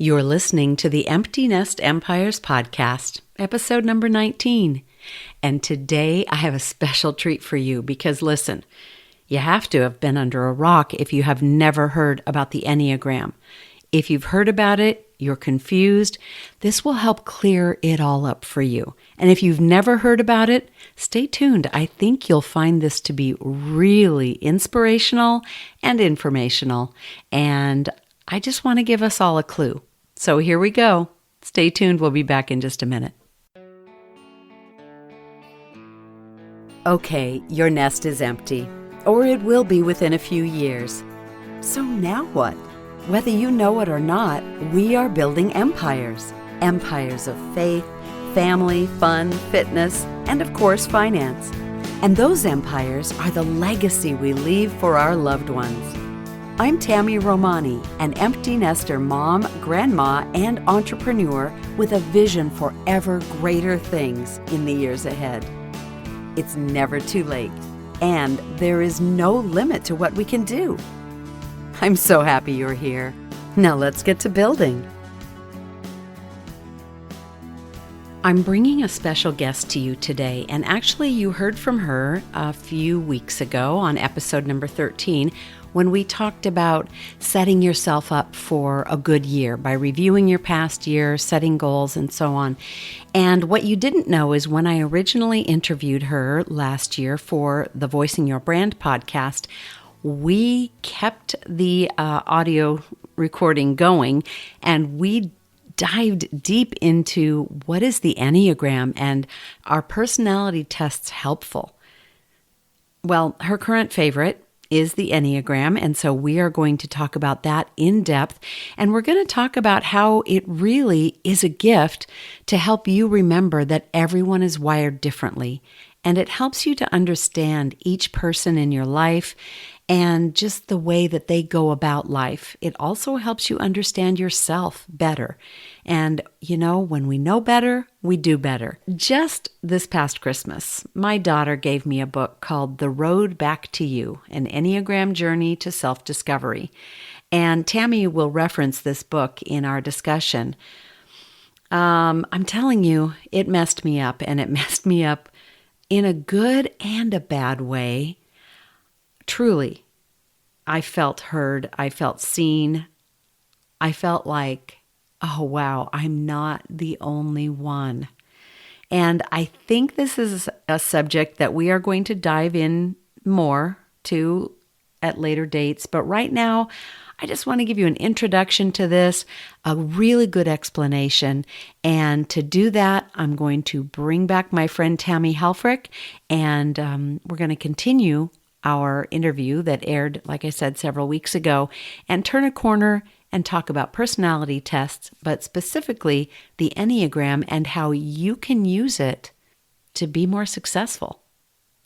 You're listening to the Empty Nest Empires podcast, episode number 19. And today I have a special treat for you because listen, you have to have been under a rock if you have never heard about the Enneagram. If you've heard about it, you're confused, this will help clear it all up for you. And if you've never heard about it, stay tuned. I think you'll find this to be really inspirational and informational. And I just want to give us all a clue. So here we go. Stay tuned. We'll be back in just a minute. Okay, your nest is empty, or it will be within a few years. So now what? Whether you know it or not, we are building empires. Empires of faith, family, fun, fitness, and of course, finance. And those empires are the legacy we leave for our loved ones. I'm Tammy Romani, an empty nester mom, grandma, and entrepreneur with a vision for ever greater things in the years ahead. It's never too late, and there is no limit to what we can do. I'm so happy you're here. Now let's get to building. I'm bringing a special guest to you today, and actually you heard from her a few weeks ago on episode number 13 when we talked about setting yourself up for a good year by reviewing your past year, setting goals, and so on. And what you didn't know is when I originally interviewed her last year for the Voicing Your Brand podcast, we kept the audio recording going and we dived deep into what is the Enneagram and are personality tests helpful? Well, her current favorite is the Enneagram, and so we are going to talk about that in depth, and we're going to talk about how it really is a gift to help you remember that everyone is wired differently, and it helps you to understand each person in your life and just the way that they go about life. It also helps you understand yourself better. And, you know, when we know better, we do better. Just this past Christmas, my daughter gave me a book called The Road Back to You, an Enneagram Journey to Self-Discovery. And Tammy will reference this book in our discussion. I'm telling you, it messed me up, and it messed me up in a good and a bad way. Truly, I felt heard, I felt seen, I felt like, oh wow, I'm not the only one. And I think this is a subject that we are going to dive in more to at later dates. But right now, I just want to give you an introduction to this, a really good explanation. And to do that, I'm going to bring back my friend Tammy Helfrich, and we're going to continue our interview that aired, like I said, several weeks ago, and turn a corner and talk about personality tests, but specifically the Enneagram and how you can use it to be more successful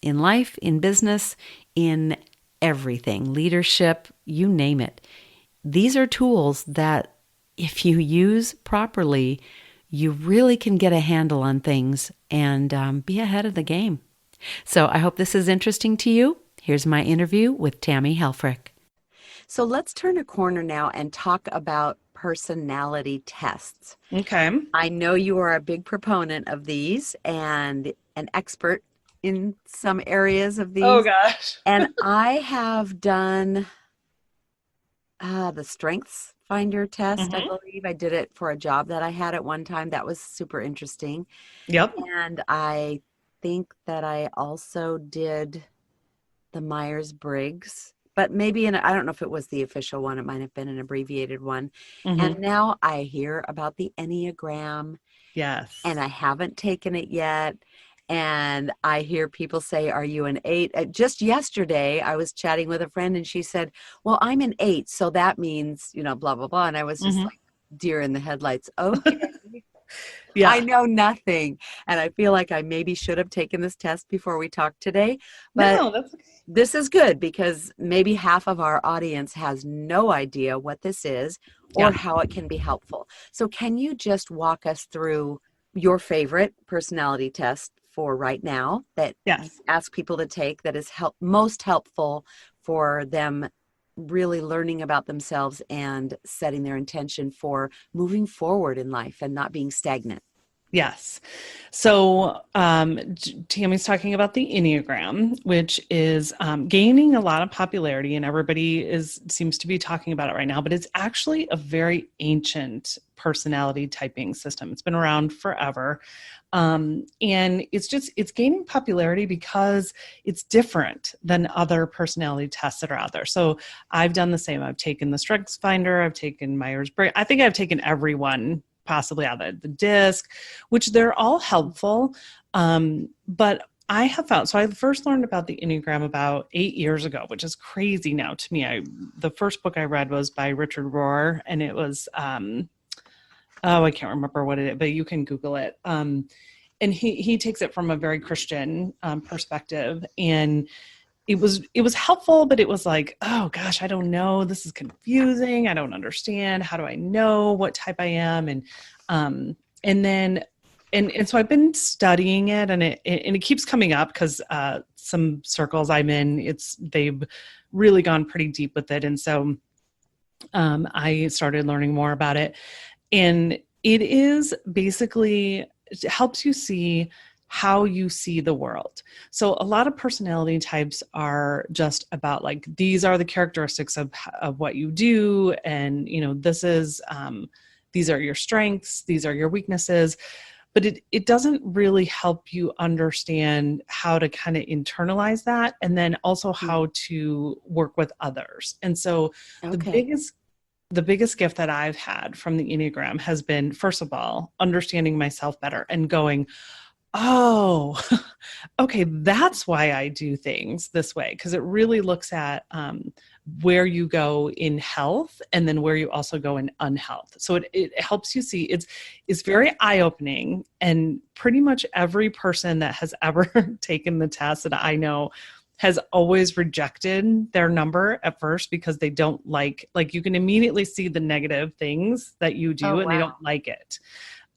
in life, in business, in everything, leadership, you name it. These are tools that if you use properly, you really can get a handle on things and be ahead of the game. So I hope this is interesting to you. Here's my interview with Tammy Helfrich. So let's turn a corner now and talk about personality tests. Okay. I know you are a big proponent of these and an expert in some areas of these. Oh, gosh. And I have done the Strengths Finder test, I believe. I did it for a job that I had at one time. That was super interesting. Yep. And I think that I also did the Myers-Briggs, but maybe I don't know if it was the official one. It might have been an abbreviated one. And now I hear about the Enneagram. Yes. And I haven't taken it yet. And I hear people say, are you an 8? Just yesterday, I was chatting with a friend and she said, well, I'm an 8. So that means, you know, blah, blah, blah. And I was just like deer in the headlights. Okay. Yeah. I know nothing. And I feel like I maybe should have taken this test before we talked today. But No, that's okay. This is good because maybe half of our audience has no idea what this is or how it can be helpful. So can you just walk us through your favorite personality test for right now that you ask people to take that is most helpful for them really learning about themselves and setting their intention for moving forward in life and not being stagnant. Yes. So Tammy's talking about the Enneagram, which is gaining a lot of popularity, and everybody seems to be talking about it right now. But it's actually a very ancient personality typing system. It's been around forever, and it's gaining popularity because it's different than other personality tests that are out there. So I've done the same. I've taken the Strengths Finder. I've taken Myers-Briggs. I think I've taken every one possibly out of the disc, which they're all helpful. But I have found, so I first learned about the Enneagram about 8 years ago, which is crazy now to me. The first book I read was by Richard Rohr, and it was, I can't remember what it is, but you can Google it. And he takes it from a very Christian perspective, and it was helpful, but it was like, oh gosh, I don't know. This is confusing. I don't understand. How do I know what type I am? And so I've been studying it, and it keeps coming up because some circles I'm in, they've really gone pretty deep with it. And so I started learning more about it, and it is basically, it helps you see how you see the world. So a lot of personality types are just about like, these are the characteristics of what you do. And, these are your strengths, these are your weaknesses, but it doesn't really help you understand how to kind of internalize that. And then also how to work with others. And so Okay. the biggest gift that I've had from the Enneagram has been, first of all, understanding myself better and going, oh, okay, that's why I do things this way. Because it really looks at where you go in health and then where you also go in unhealth. So it helps you see, it's very eye-opening. And pretty much every person that has ever taken the test that I know has always rejected their number at first because they don't like you can immediately see the negative things that you do and they don't like it.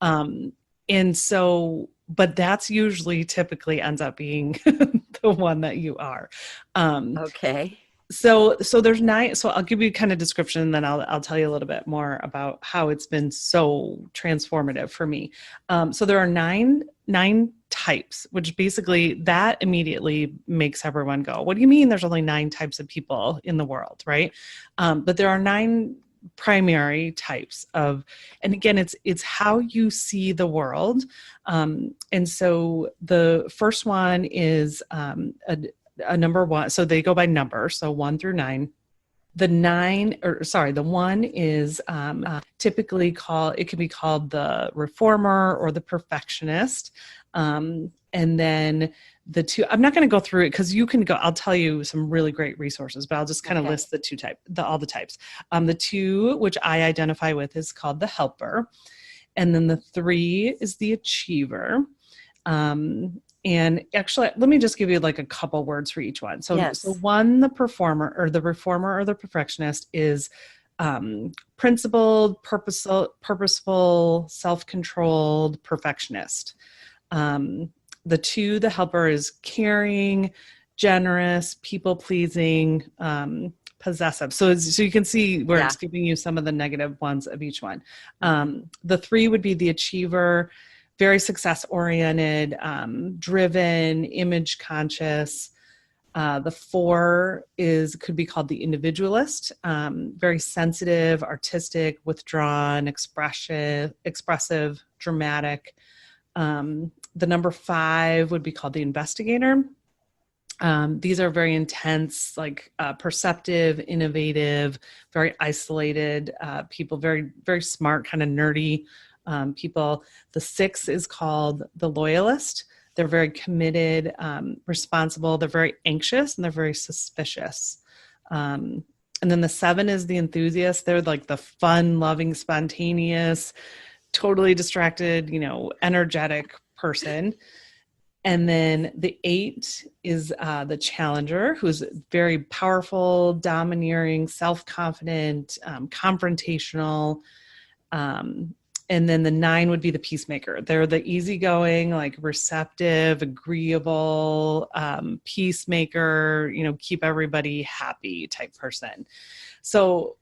And so, but that's usually typically ends up being the one that you are. Okay. So there's 9. So I'll give you kind of description, and then I'll tell you a little bit more about how it's been so transformative for me. So there are nine types, which basically that immediately makes everyone go, what do you mean there's only 9 types of people in the world, right? But there are 9 primary types of, and again, it's how you see the world. And so the first one is a number 1. So they go by number. So 1 through 9. The 1 is typically it can be called the reformer or the perfectionist. And then the 2, I'm not going to go through it because you can go, I'll tell you some really great resources, but I'll just kind of list all the types. The 2, which I identify with, is called the helper. And then the 3 is the achiever. And actually, let me just give you like a couple words for each one. So 1, the performer or the reformer or the perfectionist is principled, purposeful, self-controlled perfectionist. The 2, the helper, is caring, generous, people-pleasing, possessive. So you can see where it's giving you some of the negative ones of each one. The 3 would be the achiever, very success-oriented, driven, image-conscious. The 4 could be called the individualist, very sensitive, artistic, withdrawn, expressive, dramatic. The number 5 would be called the investigator. These are very intense, like perceptive, innovative, very isolated people, very, very smart, kind of nerdy people. The 6 is called the loyalist. They're very committed, responsible. They're very anxious, and they're very suspicious. And then the 7 is the enthusiast. They're like the fun, loving, spontaneous, totally distracted, energetic person. And then the 8 is the challenger, who's very powerful, domineering, self-confident, confrontational. And then the 9 would be the peacemaker. They're the easygoing, like receptive, agreeable, peacemaker, keep everybody happy type person. So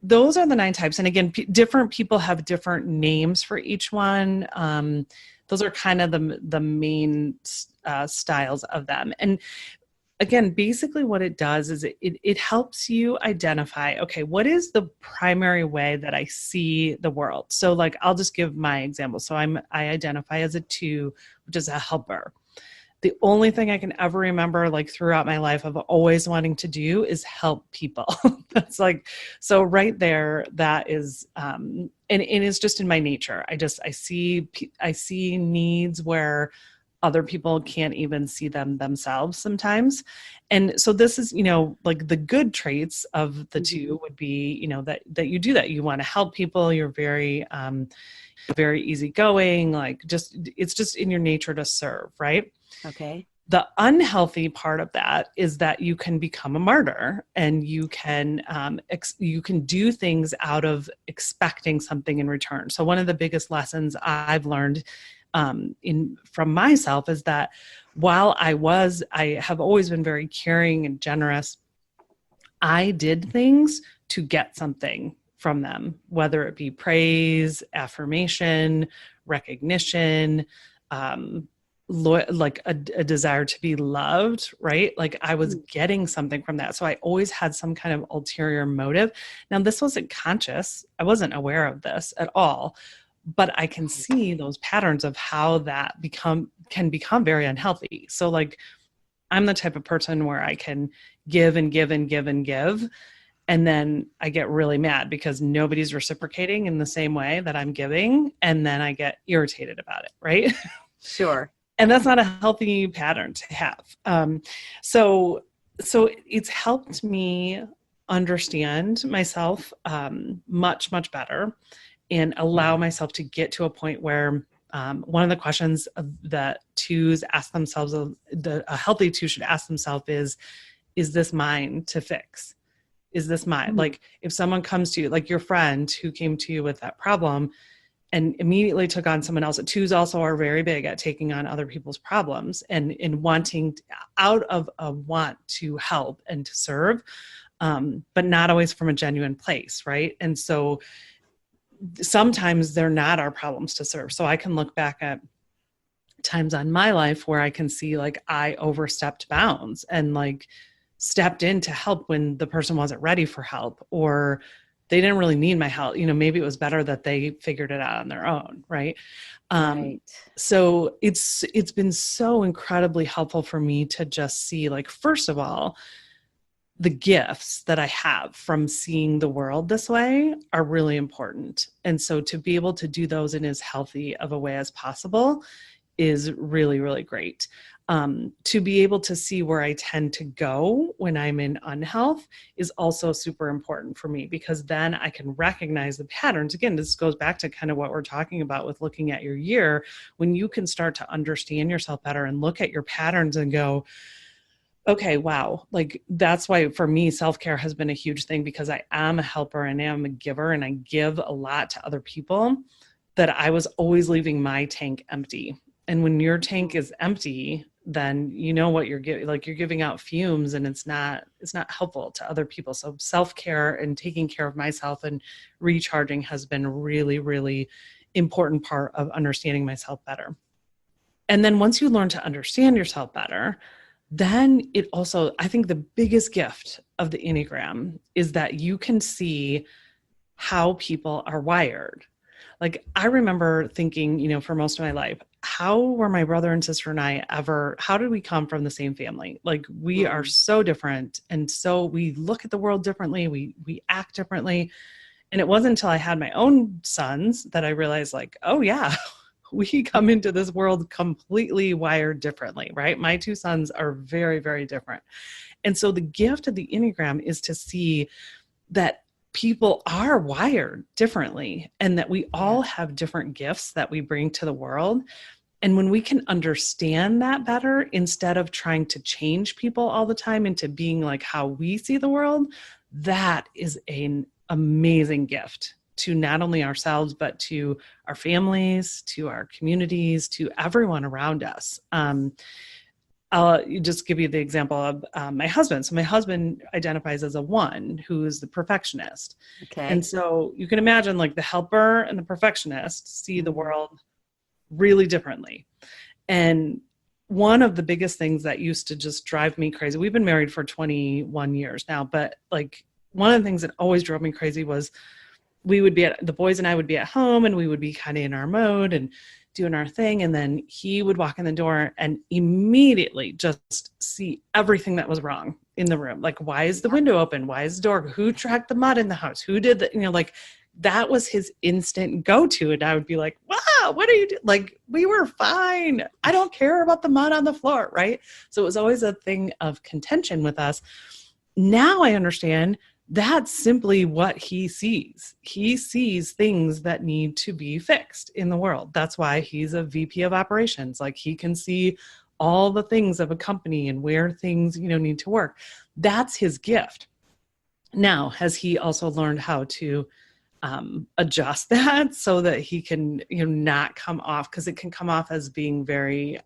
those are the 9 types. And again, different people have different names for each one. Those are kind of the main styles of them. And again, basically what it does is it helps you identify, okay, what is the primary way that I see the world? So like, I'll just give my example. So I identify as a 2, which is a helper. The only thing I can ever remember, like throughout my life, of always wanting to do is help people. That's like, so right there, that is, and it's just in my nature. I see needs where other people can't even see them themselves sometimes. And so this is, like the good traits of the 2 would be, that you do that. You want to help people. You're very, very easygoing, like it's just in your nature to serve, right? Okay. The unhealthy part of that is that you can become a martyr, and you can do things out of expecting something in return. So one of the biggest lessons I've learned from myself is that while I have always been very caring and generous, I did things to get something from them, whether it be praise, affirmation, recognition, like a desire to be loved, right? Like I was getting something from that. So I always had some kind of ulterior motive. Now, this wasn't conscious. I wasn't aware of this at all, but I can see those patterns of how that can become very unhealthy. So like, I'm the type of person where I can give and give and give and give. And then I get really mad because nobody's reciprocating in the same way that I'm giving. And then I get irritated about it, right? Sure. And that's not a healthy pattern to have. So it's helped me understand myself much, much better, and allow myself to get to a point where one of the questions that 2s ask themselves, a healthy 2 should ask themselves is this mine to fix? Is this mine? Like if someone comes to you, like your friend who came to you with that problem and immediately took on someone else. 2s also are very big at taking on other people's problems and wanting out of a want to help and to serve, but not always from a genuine place, right? And so sometimes they're not our problems to serve. So I can look back at times on my life where I can see like I overstepped bounds and like stepped in to help when the person wasn't ready for help, or they didn't really need my help. Maybe it was better that they figured it out on their own. Right. Right. So it's been so incredibly helpful for me to just see, like, first of all, the gifts that I have from seeing the world this way are really important. And so to be able to do those in as healthy of a way as possible is really, really great. To be able to see where I tend to go when I'm in unhealth is also super important for me, because then I can recognize the patterns. Again, this goes back to kind of what we're talking about with looking at your year. When you can start to understand yourself better and look at your patterns and go, okay, wow. Like that's why for me, self-care has been a huge thing, because I am a helper and I am a giver and I give a lot to other people, that I was always leaving my tank empty. And when your tank is empty, then you know what you're giving, like you're giving out fumes, and it's not helpful to other people. So self-care and taking care of myself and recharging has been a really, really important part of understanding myself better. And then once you learn to understand yourself better, then it also, I think the biggest gift of the Enneagram is that you can see how people are wired. Like I remember thinking, for most of my life, how were my brother and sister and I how did we come from the same family? Like we are so different. And so we look at the world differently. We act differently. And it wasn't until I had my own sons that I realized, like, oh yeah, we come into this world completely wired differently, right? My 2 sons are very, very different. And so the gift of the Enneagram is to see that people are wired differently and that we all have different gifts that we bring to the world. And when we can understand that better, instead of trying to change people all the time into being like how we see the world, that is an amazing gift to not only ourselves, but to our families, to our communities, to everyone around us. I'll just give you the example of my husband. So my husband identifies as a 1, who's the perfectionist. Okay. And so you can imagine like the helper and the perfectionist see the world really differently. And one of the biggest things that used to just drive me crazy, we've been married for 21 years now, but like one of the things that always drove me crazy was the boys and I would be at home and we would be kind of in our mode and doing our thing. And then he would walk in the door and immediately just see everything that was wrong in the room. Like, why is the window open? Why is the door? Who tracked the mud in the house? Who did the, like that was his instant go-to. And I would be like, wow, what are you doing? Like, we were fine. I don't care about the mud on the floor. Right. So it was always a thing of contention with us. Now I understand that's simply what he sees. He sees things that need to be fixed in the world. That's why he's a VP of operations. Like, he can see all the things of a company and where things, need to work. That's his gift. Now, has he also learned how to adjust that so that he can, not come off, because it can come off as being very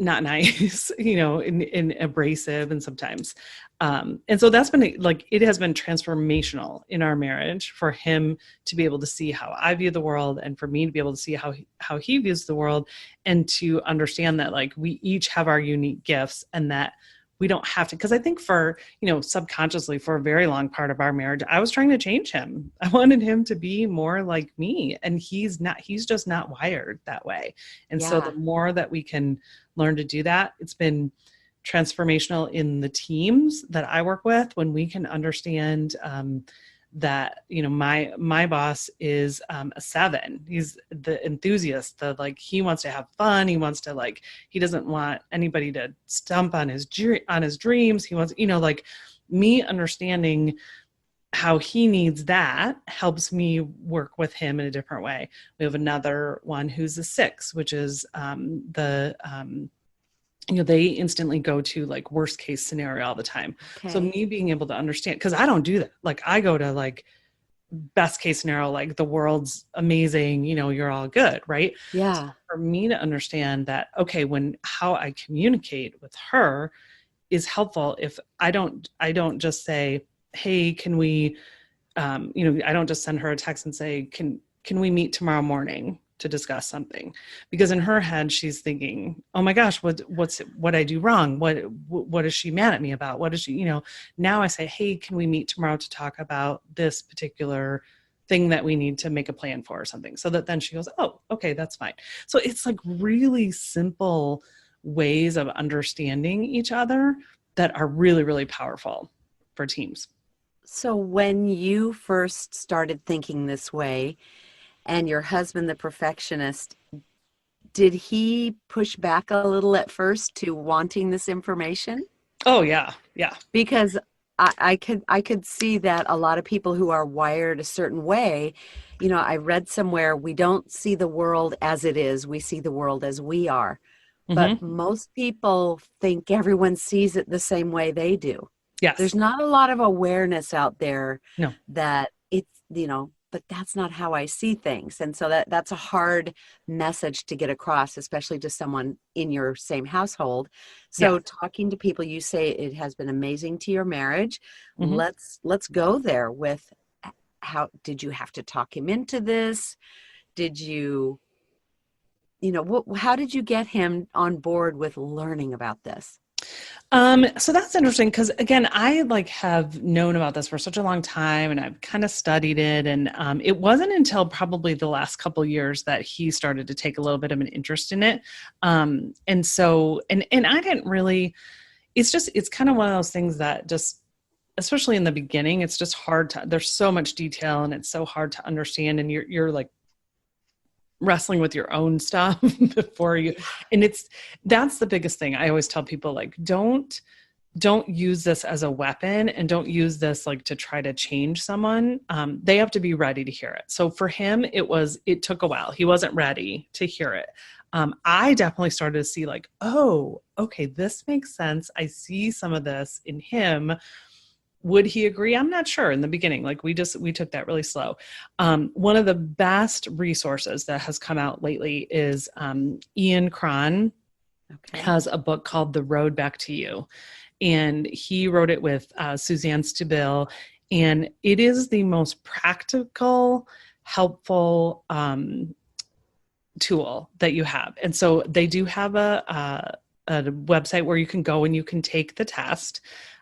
not nice, and abrasive and sometimes. And so that's been like, it has been transformational in our marriage for him to be able to see how I view the world and for me to be able to see how he views the world, and to understand that like we each have our unique gifts and that we don't have to, because I think for, subconsciously for a very long part of our marriage, I was trying to change him. I wanted him to be more like me, and he's just not wired that way. And so the more that we can learn to do that, it's been transformational in the teams that I work with, when we can understand that, my boss is a 7. He's the enthusiast, he wants to have fun. He wants to he doesn't want anybody to stump on his dreams. He wants, me understanding how he needs that helps me work with him in a different way. We have another one who's a 6, which is they instantly go to worst case scenario all the time. Okay. So me being able to understand, because I don't do that. I go to best case scenario, the world's amazing, you're all good. Right. Yeah. So for me to understand that, okay, how I communicate with her is helpful. If I don't just say, hey, can we, I don't just send her a text and say, can we meet tomorrow morning to discuss something? Because in her head, she's thinking, oh my gosh, what I do wrong? What is she mad at me about? What is she, now I say, hey, can we meet tomorrow to talk about this particular thing that we need to make a plan for or something? So that then she goes, oh, okay, that's fine. So it's really simple ways of understanding each other that are really, really powerful for teams. So when you first started thinking this way, and your husband, the perfectionist, did he push back a little at first to wanting this information? Oh, yeah. Yeah. Because I could see that a lot of people who are wired a certain way, I read somewhere, we don't see the world as it is. We see the world as we are. Mm-hmm. But most people think everyone sees it the same way they do. Yes. There's not a lot of awareness out there. No. That it's, but that's not how I see things. And so that's a hard message to get across, especially to someone in your same household. So talking to people, you say it has been amazing to your marriage. Mm-hmm. Let's go there with how did you have to talk him into this? Did you, how did you get him on board with learning about this? So that's interesting because again, I have known about this for such a long time and I've kind of studied it. And it wasn't until probably the last couple of years that he started to take a little bit of an interest in it. And so, and I didn't really, it's kind of one of those things that just, especially in the beginning, it's just hard to, there's so much detail and it's so hard to understand. And you're wrestling with your own stuff before you, and that's the biggest thing. I always tell people don't use this as a weapon and don't use this to try to change someone. They have to be ready to hear it. So for him, it took a while. He wasn't ready to hear it. I definitely started to see oh, okay, this makes sense. I see some of this in him. would he agree? I'm not sure in the beginning. Like we took that really slow. One of the best resources that has come out lately is Ian Cron has a book called The Road Back to You. And he wrote it with Suzanne Stabile. And it is the most practical, helpful tool that you have. And so they do have a website where you can go and you can take the test.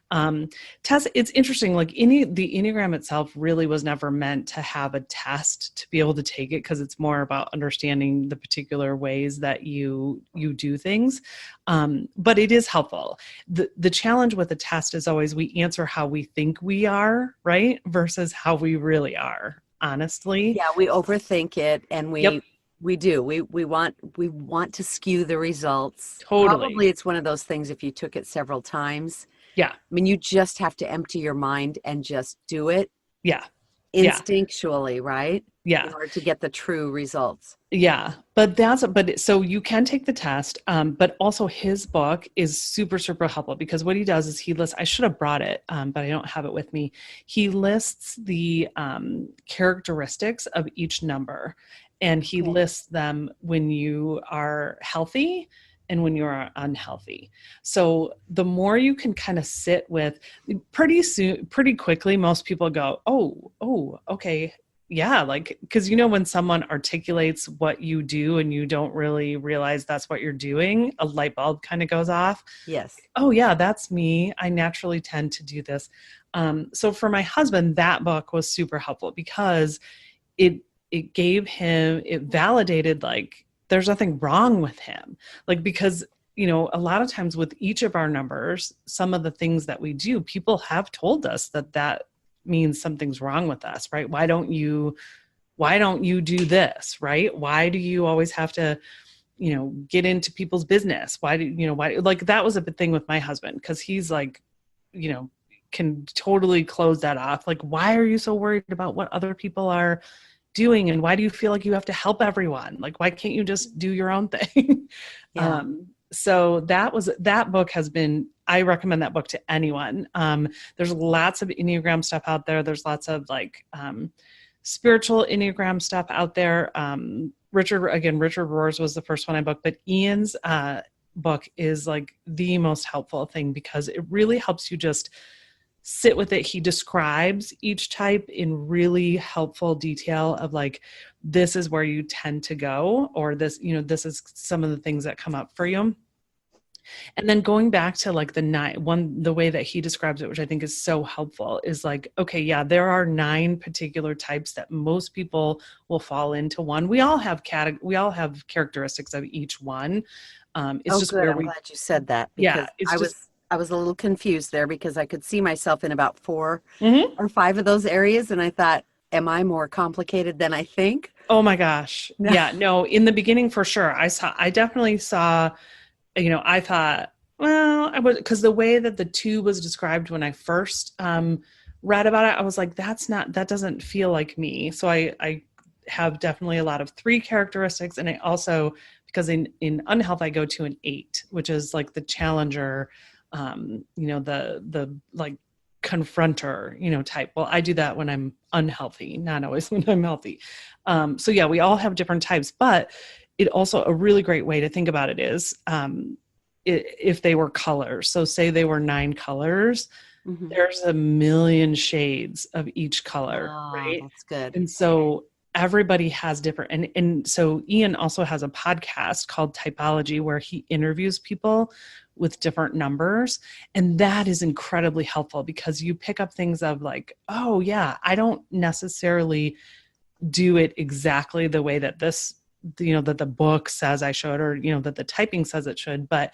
It's interesting, like the Enneagram itself really was never meant to have a test to be able to take it, because it's more about understanding the particular ways that you do things. But it is helpful. The challenge with a test is always we answer how we think we are, right? Versus how we really are, honestly. Yeah, we overthink it, and Yep. we do. We want to skew the results. Totally. Probably it's one of those things, if you took it several times. Yeah. I mean, you just have to empty your mind and just do it. Yeah. Instinctually, right? Yeah. In order to get the true results. Yeah. So you can take the test. But also his book is super, super helpful, because what he does is he lists, I should have brought it, but I don't have it with me. He lists the characteristics of each number, and he lists them when you are healthy and when you're unhealthy. So the more you can kind of sit with, pretty quickly, most people go, oh, okay. Yeah. Like, cause when someone articulates what you do and you don't really realize that's what you're doing, a light bulb kind of goes off. Yes. Oh yeah, that's me. I naturally tend to do this. So for my husband, that book was super helpful, because it validated, like, there's nothing wrong with him. Like, because, a lot of times with each of our numbers, some of the things that we do, people have told us that means something's wrong with us, right? Why don't you do this, right? Why do you always have to, get into people's business? Why, like, that was a big thing with my husband, because he's like, can totally close that off. Like, why are you so worried about what other people are doing, and why do you feel like you have to help everyone? Like, why can't you just do your own thing? Yeah. So that book has been, I recommend that book to anyone. There's lots of Enneagram stuff out there. There's lots of like spiritual Enneagram stuff out there. Richard Rohr's was the first one I booked, but Ian's book is like the most helpful thing, because it really helps you just sit with it. He describes each type in really helpful detail of like, this is where you tend to go, or this, this is some of the things that come up for you. And then going back to like the way that he describes it, which I think is so helpful, is like, okay, yeah, there are 9 particular types that most people will fall into one. We all have characteristics of each one. It's just good. where I'm glad you said that, because yeah, I was a little confused there, because I could see myself in about 4 mm-hmm. or 5 of those areas. And I thought, am I more complicated than I think? Oh my gosh. Yeah, no, in the beginning, for sure. I definitely saw, I thought, well, because the way that the 2 was described when I first read about it, I was like, that doesn't feel like me. So I have definitely a lot of 3 characteristics. And I also, because in unhealth, I go to an 8, which is like the challenger, the like confronter, type. Well, I do that when I'm unhealthy, not always when I'm healthy. So yeah, we all have different types, but it also, a really great way to think about it is, if they were colors. So say they were 9 colors, mm-hmm. There's a million shades of each color, right? That's good. And so everybody has different, and so Ian also has a podcast called Typology, where he interviews people with different numbers. And that is incredibly helpful, because you pick up things of like, oh yeah, I don't necessarily do it exactly the way that this, that the book says I should, or, that the typing says it should, but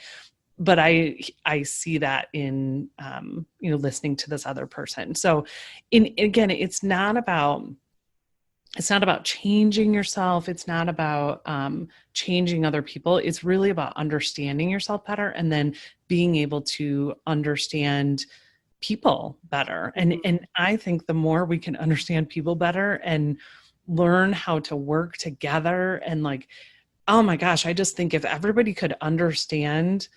I see that in, listening to this other person. So again, it's not about changing yourself. It's not about changing other people. It's really about understanding yourself better, and then being able to understand people better. And I think the more we can understand people better and learn how to work together, and like, oh my gosh, I just think if everybody could understand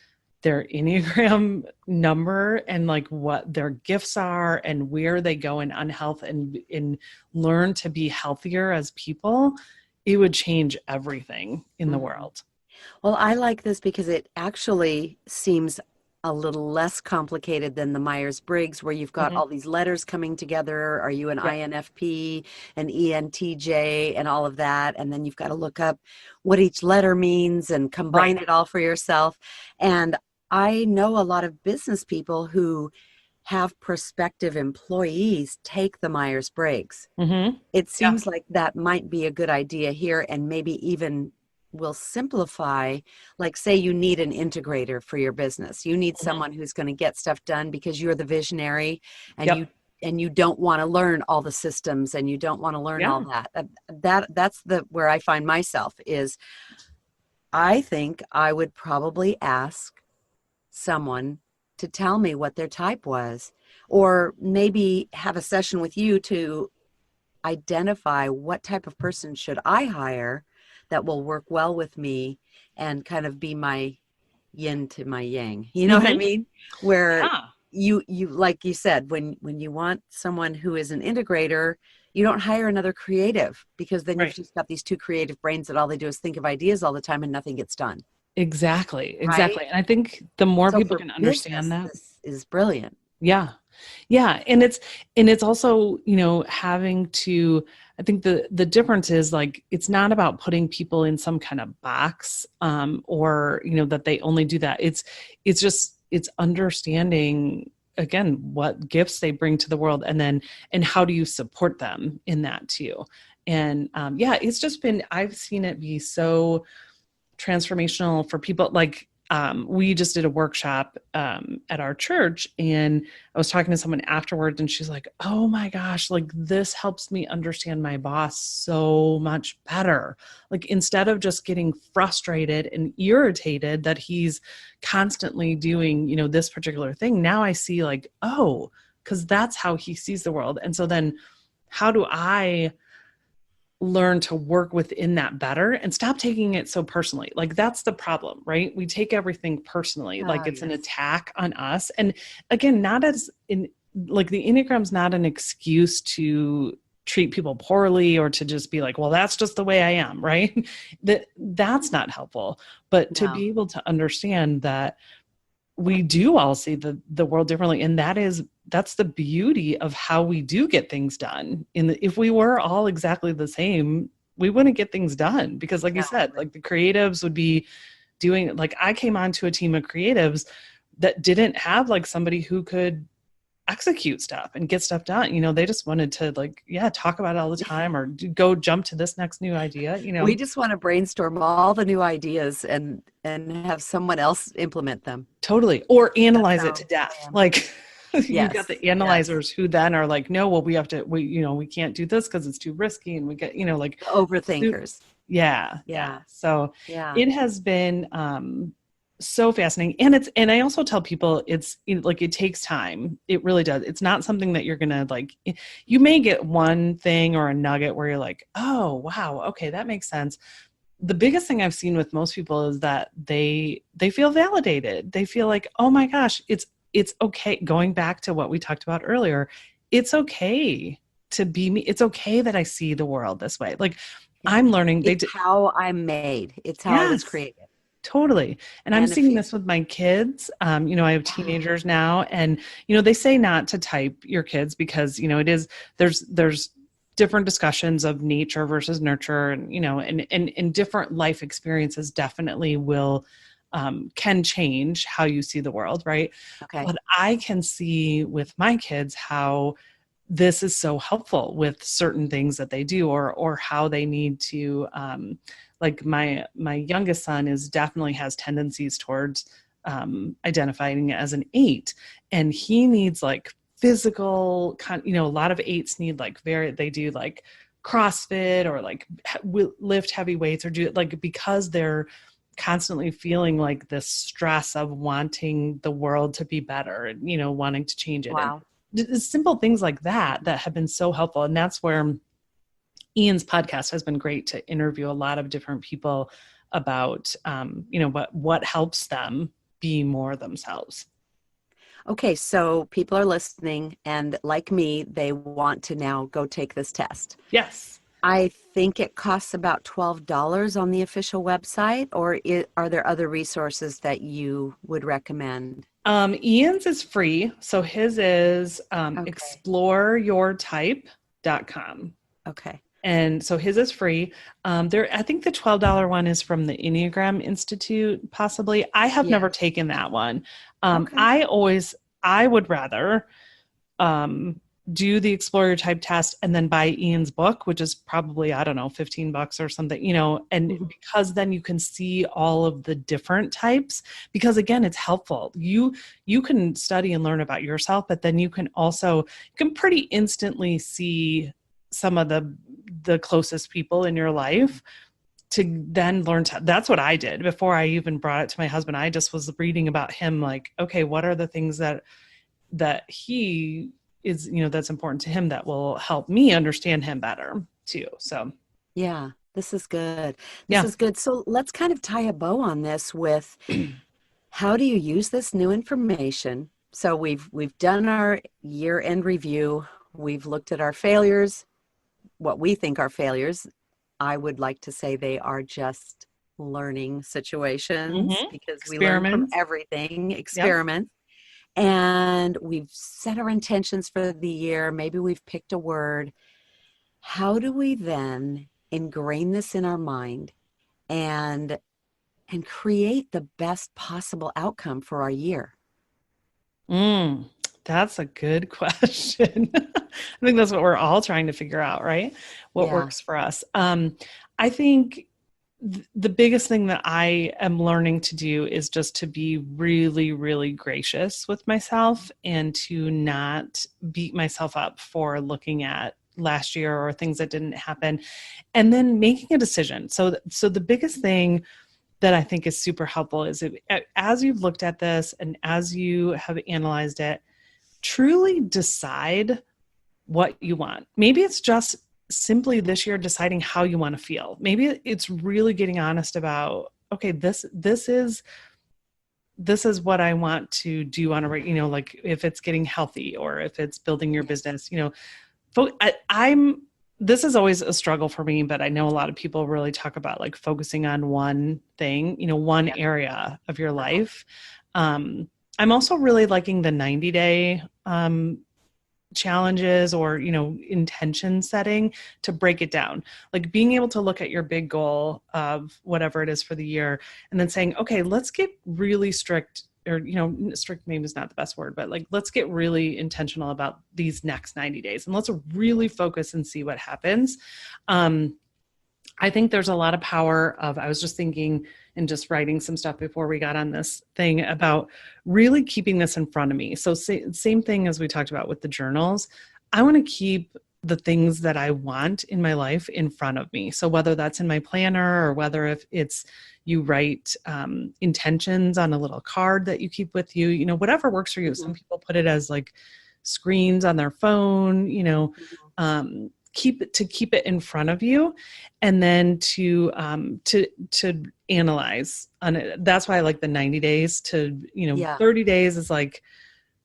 their Enneagram number and like what their gifts are and where they go in unhealth and learn to be healthier as people, it would change everything in the Mhm. world. Well, I like this because it actually seems a little less complicated than the Myers-Briggs, where you've got Mhm. all these letters coming together. Are you an Yep. INFP, an ENTJ, and all of that? And then you've got to look up what each letter means and Right. combine it all for yourself. And I know a lot of business people who have prospective employees take the Myers-Briggs. Hmm. It Yeah. seems like that might be a good idea here and maybe even will simplify. Like, say you need an integrator for your business. You need Mhm. someone who's going to get stuff done because you're the visionary and Yep. you don't want to learn all the systems and you don't want to learn all Yeah. that. That's the where I find myself is I think I would probably ask someone to tell me what their type was, or maybe have a session with you to identify what type of person should I hire that will work well with me and kind of be my yin to my yang. You know what I Hmm. mean? Where Yeah. you like you said, when you want someone who is an integrator, you don't hire another creative because then you've Right. just got these two creative brains that all they do is think of ideas all the time and nothing gets done. Exactly. Right? Exactly. And I think the more So people for can understand business, that, this is brilliant. yeah. Yeah. And it's also, having to, I think the difference is like it's not about putting people in some kind of box, or, that they only do that. It's just it's understanding again what gifts they bring to the world and how do you support them in that too. And yeah, it's just been I've seen it be so transformational for people. Like we just did a workshop at our church, and I was talking to someone afterwards, and she's like, oh my gosh, like this helps me understand my boss so much better. Like instead of just getting frustrated and irritated that he's constantly doing this particular thing, now I see like, oh, because that's how he sees the world. And so then how do I learn to work within that better and stop taking it so personally? Like that's the problem, right? We take everything personally, like Oh, it's an yes. attack on us. And again, not as in like the Enneagram's not an excuse to treat people poorly or to just be like, well, that's just the way I am, right? That's not helpful. But to No. be able to understand that we do all see the world differently, and that's the beauty of how we do get things done. If we were all exactly the same, we wouldn't get things done, because like you No, we said, would. like the creatives would be doing, like I came onto a team of creatives that didn't have like somebody who could execute stuff and get stuff done. They just wanted to like, yeah, talk about it all the time or go jump to this next new idea. We just want to brainstorm all the new ideas and have someone else implement them. Totally. Or That's analyze it how to I death. am. Like you've got Yes, the yes. analyzers who then are like, no, well, we can't do this because it's too risky. And we get, like, The su- overthinkers. yeah, yeah. Yeah, So yeah. it has been so fascinating. And I also tell people like, it takes time. It really does. It's not something that you're going to like, you may get one thing or a nugget where you're like, oh, wow. Okay. That makes sense. The biggest thing I've seen with most people is that they feel validated. They feel like, oh my gosh, it's okay. Going back to what we talked about earlier, it's okay to be me. It's okay that I see the world this way. Like I'm learning It's how I'm made. It's how I was yes, created. totally. And I'm And if seeing you, this with my kids. I have yeah, teenagers now, and they say not to type your kids because it is there's different discussions of nature versus nurture, and and different life experiences definitely will can change how you see the world, right? okay. But I can see with my kids how this is so helpful with certain things that they do, or how they need to like my youngest son is definitely has tendencies towards identifying as an 8, and he needs like physical a lot of 8s need like they do like CrossFit or like lift heavy weights or do like because they're constantly feeling like this stress of wanting the world to be better and wanting to change it. And Wow. simple things like that have been so helpful. And that's where Ian's podcast has been great, to interview a lot of different people about what helps them be more themselves. Okay, so people are listening, and like me, they want to now go take this test. Yes. I think it costs about $12 on the official website, or are there other resources that you would recommend? Ian's is free. So his is Okay. exploreyourtype.com. Okay. And so his is free. I think the $12 one is from the Enneagram Institute, possibly. I have Yeah. never taken that one. Okay. I would rather um, do the Explore Your Type test and then buy Ian's book, which is probably, I don't know, $15 or something, and Mhm. because then you can see all of the different types, because again, it's helpful. You can study and learn about yourself, but then you can pretty instantly see some of the closest people in your life to then learn that's what I did before I even brought it to my husband. I just was reading about him, like, okay, what are the things that he is, that's important to him that will help me understand him better too. So Yeah, this is good. This yeah. is good. So let's kind of tie a bow on this with how do you use this new information? So we've done our year-end review. We've looked at our failures, what we think are failures. I would like to say they are just learning situations because we learn from Experiments. everything, Yep. experiment. And we've set our intentions for the year. Maybe we've picked a word. How do we then ingrain this in our mind and create the best possible outcome for our year? That's a good question. I think that's what we're all trying to figure out, right? What Yeah. works for us. I think the biggest thing that I am learning to do is just to be really, really gracious with myself and to not beat myself up for looking at last year or things that didn't happen, and then making a decision. So the biggest thing that I think is super helpful is as you've looked at this and as you have analyzed it, truly decide what you want. Maybe it's just simply this year deciding how you want to feel. Maybe it's really getting honest about, okay, this is what I want to do on a, like if it's getting healthy or if it's building your Yes. business, I'm this is always a struggle for me, but I know a lot of people really talk about like focusing on one thing, one Yeah. area of your Uh-huh. life. I'm also really liking the 90-day challenges or intention setting to break it down, like being able to look at your big goal of whatever it is for the year and then saying, okay, let's get really strict, or strict maybe is not the best word, but like let's get really intentional about these next 90 days and let's really focus and see what happens. I think there's a lot of power of, I was just thinking and just writing some stuff before we got on this thing about really keeping this in front of me. So same thing as we talked about with the journals. I want to keep the things that I want in my life in front of me. So whether that's in my planner or whether if it's you write intentions on a little card that you keep with you, whatever works for you. Some Mhm. people put it as like screens on their phone, Mhm. keep it in front of you, and then to analyze on it. That's why I like the 90 days to Yeah. 30 days is like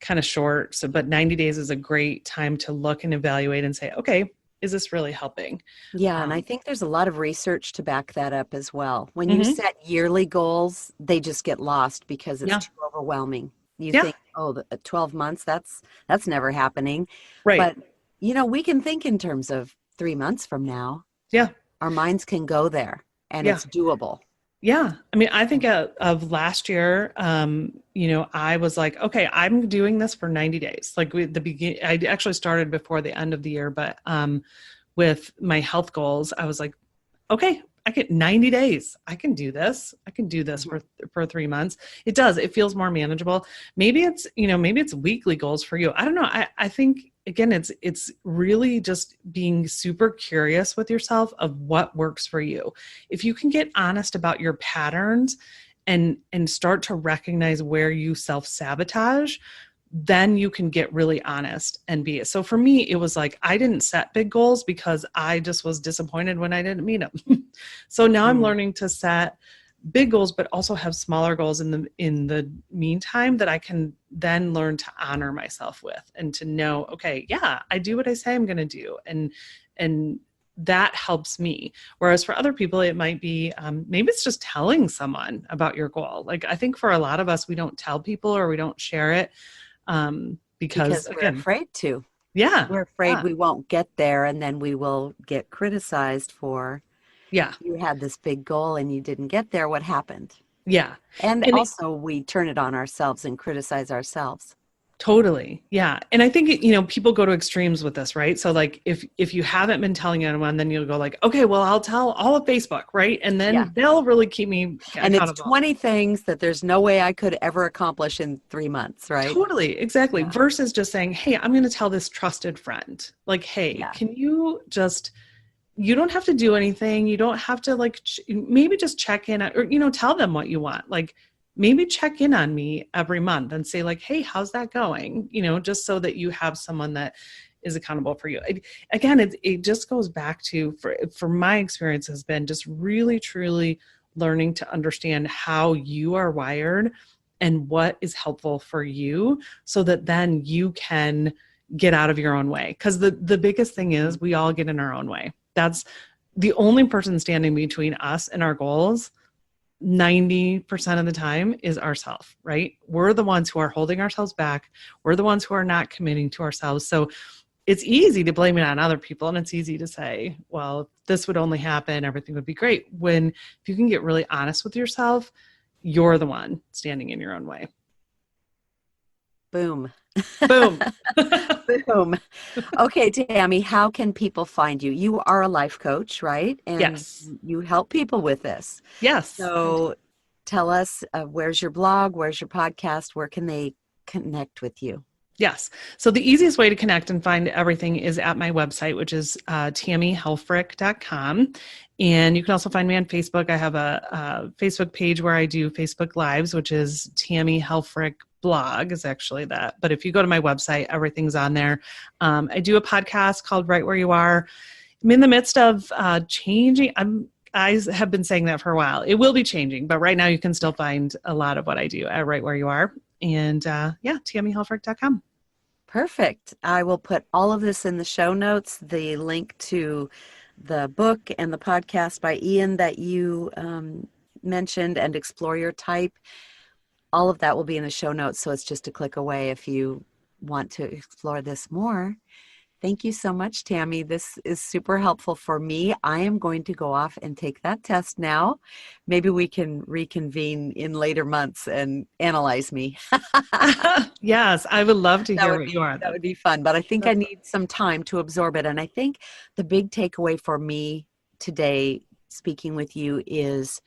kind of short, so but 90 days is a great time to look and evaluate and say, okay, is this really helping? Yeah, and I um, think there's a lot of research to back that up as well. When you mhm. set yearly goals, they just get lost because it's Yeah. too overwhelming. You Yeah. think, oh, 12 months, that's never happening. Right. But we can think in terms of 3 months from now. Yeah. Our minds can go there and Yeah. it's doable. Yeah. I mean, I think of last year, I was like, okay, I'm doing this for 90 days. Like the begin, I actually started before the end of the year, but with my health goals, I was like, okay, I get 90 days. I can do this. I can do this Mhm. for 3 months. It does. It feels more manageable. Maybe it's weekly goals for you. I don't know. I think again, it's really just being super curious with yourself of what works for you. If you can get honest about your patterns and start to recognize where you self-sabotage, then you can get really honest and be it. So for me, it was like I didn't set big goals because I just was disappointed when I didn't meet them. So now I'm Mm. learning to set big goals, but also have smaller goals in the meantime that I can then learn to honor myself with, and to know, okay, yeah, I do what I say I'm going to do. And that helps me. Whereas for other people, it might be, maybe it's just telling someone about your goal. Like, I think for a lot of us, we don't tell people or we don't share it, because We're again, afraid to. yeah, We're afraid yeah, we won't get there, and then we will get criticized for, yeah, you had this big goal and you didn't get there. What happened? yeah. And And also, we turn it on ourselves and criticize ourselves. totally. Yeah. And I think, people go to extremes with this, right? So like if you haven't been telling anyone, then you'll go like, okay, well, I'll tell all of Facebook, right? And Yeah. then they'll really keep me And it's accountable. 20 things that there's no way I could ever accomplish in 3 months, right? Totally. Exactly. Yeah. Versus just saying, hey, I'm going to tell this trusted friend, like, hey, Yeah. can you don't have to do anything. You don't have to like, maybe just check in or, tell them what you want. Like, maybe check in on me every month and say like, hey, how's that going? Just so that you have someone that is accountable for you. Again, it just goes back to, for my experience has been just really, truly learning to understand how you are wired and what is helpful for you, so that then you can get out of your own way. Because the biggest thing is we all get in our own way. That's the only person standing between us and our goals 90% of the time is ourselves, right? We're the ones who are holding ourselves back. We're the ones who are not committing to ourselves. So it's easy to blame it on other people. And it's easy to say, well, if this would only happen, everything would be great. When if you can get really honest with yourself, you're the one standing in your own way. Boom. Boom. Boom. Okay, Tammy, how can people find you? You are a life coach, right? And Yes. you help people with this. Yes. So tell us, where's your blog? Where's your podcast? Where can they connect with you? Yes. So the easiest way to connect and find everything is at my website, which is tammyhelfrich.com. And you can also find me on Facebook. I have a Facebook page where I do Facebook Lives, which is Tammy Helfrich blog is actually that. But if you go to my website, everything's on there. I do a podcast called Right Where You Are. I'm in the midst of changing. I have been saying that for a while. It will be changing, but right now you can still find a lot of what I do at Right Where You Are. And tammyhelfrich.com. Perfect. I will put all of this in the show notes, the link to the book and the podcast by Ian that you mentioned, and Explore Your Type. All of that will be in the show notes, so it's just a click away if you want to explore this more. Thank you so much, Tammy. This is super helpful for me. I am going to go off and take that test now. Maybe we can reconvene in later months and analyze me. Yes, I would love to hear what you are. That would be fun, but I think I need some time to absorb it. And I think the big takeaway for me today, speaking with you, is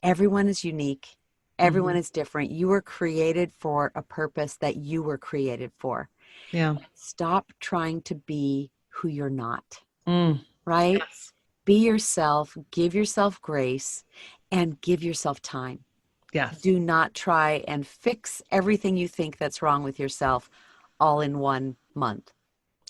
everyone is unique. Everyone is different. You were created for a purpose that you were created for. Yeah. Stop trying to be who you're not, Mm. right? Yes. Be yourself, give yourself grace, and give yourself time. Yes. Do not try and fix everything you think that's wrong with yourself all in 1 month.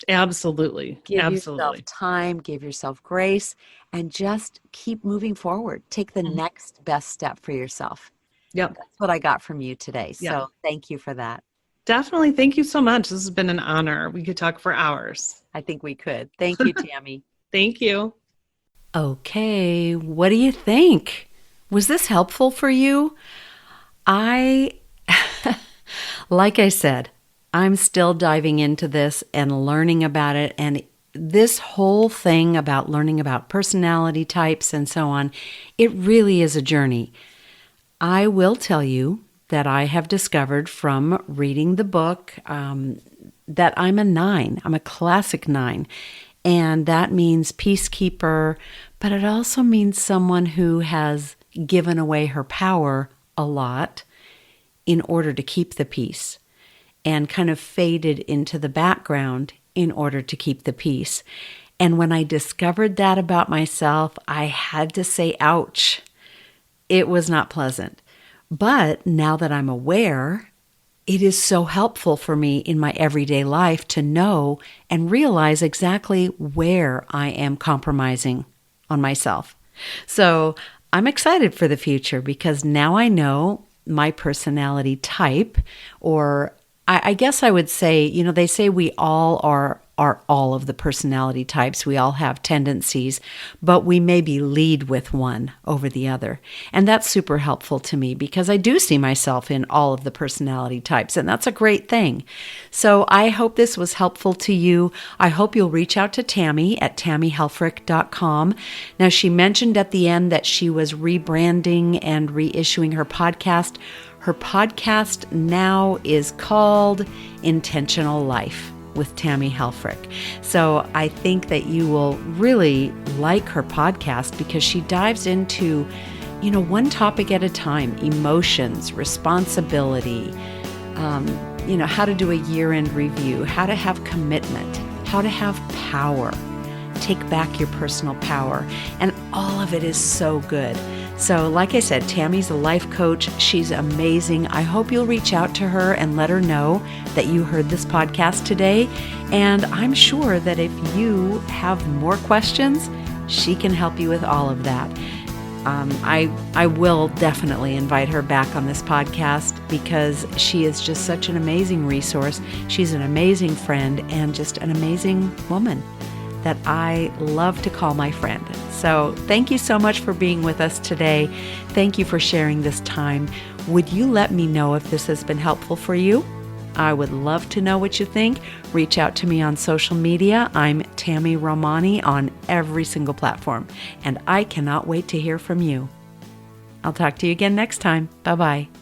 Absolutely. Give Absolutely. yourself time, give yourself grace, and just keep moving forward. Take the next best step for yourself. Yep. That's what I got from you today. Yeah. So thank you for that. Definitely. Thank you so much. This has been an honor. We could talk for hours. I think we could. Thank you, Tammy. Thank you. Okay, what do you think? Was this helpful for you? Like I said, I'm still diving into this and learning about it. And this whole thing about learning about personality types and so on, it really is a journey. I will tell you that I have discovered from reading the book that I'm a 9. I'm a classic 9. And that means peacekeeper, but it also means someone who has given away her power a lot in order to keep the peace, and kind of faded into the background in order to keep the peace. And when I discovered that about myself, I had to say, ouch. It was not pleasant. But now that I'm aware, it is so helpful for me in my everyday life to know and realize exactly where I am compromising on myself. So I'm excited for the future because now I know my personality type, or I guess I would say, they say we all are all of the personality types. We all have tendencies, but we maybe lead with one over the other. And that's super helpful to me because I do see myself in all of the personality types, and that's a great thing. So I hope this was helpful to you. I hope you'll reach out to Tammy at tammyhelfrich.com. Now, she mentioned at the end that she was rebranding and reissuing her podcast. Her podcast now is called Intentional Life with Tammy Helfrich. So I think that you will really like her podcast because she dives into, one topic at a time: emotions, responsibility, how to do a year-end review, how to have commitment, how to have power, take back your personal power. And all of it is so good. So like I said, Tammy's a life coach. She's amazing. I hope you'll reach out to her and let her know that you heard this podcast today. And I'm sure that if you have more questions, she can help you with all of that. I will definitely invite her back on this podcast because she is just such an amazing resource. She's an amazing friend and just an amazing woman that I love to call my friend. So thank you so much for being with us today. Thank you for sharing this time. Would you let me know if this has been helpful for you? I would love to know what you think. Reach out to me on social media. I'm Tammy Romani on every single platform, and I cannot wait to hear from you. I'll talk to you again next time. Bye-bye.